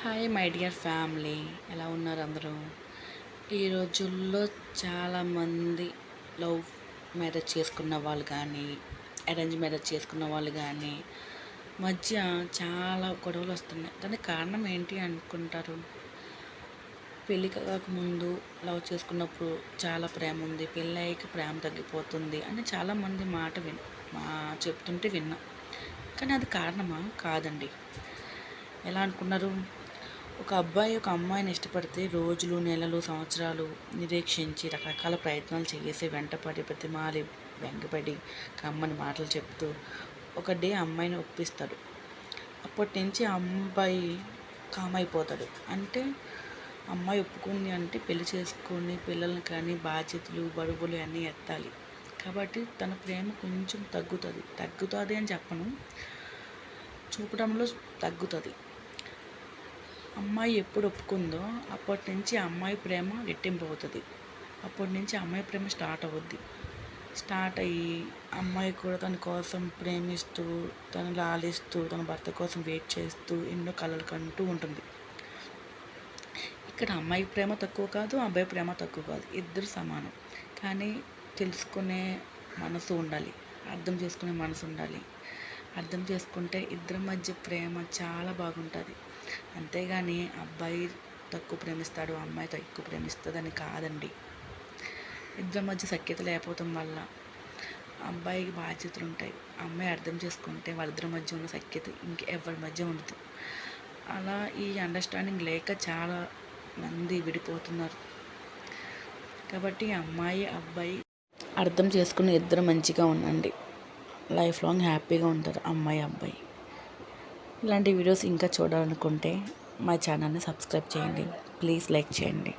Hi my dear family, ఎలా ఉన్నారు అందరూ? ఈ రోజుల్లో చాలామంది లవ్ మ్యారేజ్ చేసుకున్న వాళ్ళు కానీ, అరేంజ్ మ్యారేజ్ చేసుకున్న వాళ్ళు కానీ మధ్య చాలా గొడవలు వస్తున్నాయి. దానికి కారణం ఏంటి అనుకుంటారు? పెళ్ళి కాకముందు లవ్ చేసుకున్నప్పుడు చాలా ప్రేమ ఉంది, పెళ్ళి అయ్యాక ప్రేమ తగ్గిపోతుంది అని చాలామంది మా చెప్తుంటే విన్నా. కానీ అది కారణమా? కాదండి. ఎలా అనుకున్నారు? ఒక అబ్బాయి ఒక అమ్మాయిని ఇష్టపడితే రోజులు, నెలలు, సంవత్సరాలు నిరీక్షించి రకరకాల ప్రయత్నాలు చేసి వెంటపడి ప్రతిమాలి వెంగపడి కమ్మని మాటలు చెప్తూ ఒక డే అమ్మాయిని ఒప్పిస్తాడు. అప్పటి నుంచి ఆ అబ్బాయి కామైపోతాడు. అంటే అమ్మాయి ఒప్పుకుంది అంటే పెళ్లి చేసుకొని పిల్లల్ని కానీ బాధ్యతలు, బరువులు అన్నీ ఎత్తాలి. కాబట్టి తన ప్రేమ కొంచెం తగ్గుతుంది అని చెప్పను, చూపడంలో తగ్గుతుంది. అమ్మాయి ఎప్పుడు ఒప్పుకుందో అప్పటి నుంచి అమ్మాయి ప్రేమ రెట్టింపు అవుతుంది. అప్పటి నుంచి అమ్మాయి ప్రేమ స్టార్ట్ అయ్యి అమ్మాయి కూడా తన కోసం ప్రేమిస్తూ, తను లాలిస్తూ, తన భర్త కోసం వెయిట్ చేస్తూ ఎన్నో కలలు కంటూ ఉంటుంది. ఇక్కడ అమ్మాయి ప్రేమ తక్కువ కాదు, అబ్బాయి ప్రేమ తక్కువ కాదు, ఇద్దరు సమానం. కానీ తెలుసుకునే మనసు ఉండాలి, అర్థం చేసుకునే మనసు ఉండాలి. అర్థం చేసుకుంటే ఇద్దరి మధ్య ప్రేమ చాలా బాగుంటుంది. అంతేగాని అబ్బాయి తక్కువ ప్రేమిస్తాడు, అమ్మాయి తక్కువ ప్రేమిస్తుందని కాదండి. ఇద్దరి మధ్య సఖ్యత లేకపోవటం వల్ల అబ్బాయికి బాధ్యతలు ఉంటాయి. అమ్మాయి అర్థం చేసుకుంటే వాళ్ళిద్దరి మధ్య ఉన్న సఖ్యత ఇంకెవరి మధ్య ఉండదు. అలా ఈ అండర్స్టాండింగ్ లేక చాలా మంది విడిపోతున్నారు. కాబట్టి అమ్మాయి అబ్బాయి అర్థం చేసుకుని ఇద్దరు మంచిగా ఉండండి. లైఫ్ లాంగ్ హ్యాపీగా ఉంటారు అమ్మాయి అబ్బాయి. ఇలాంటి వీడియోస్ ఇంకా చూడాలనుకుంటే మా ఛానల్ని సబ్స్క్రైబ్ చేయండి. ప్లీజ్ లైక్ చేయండి.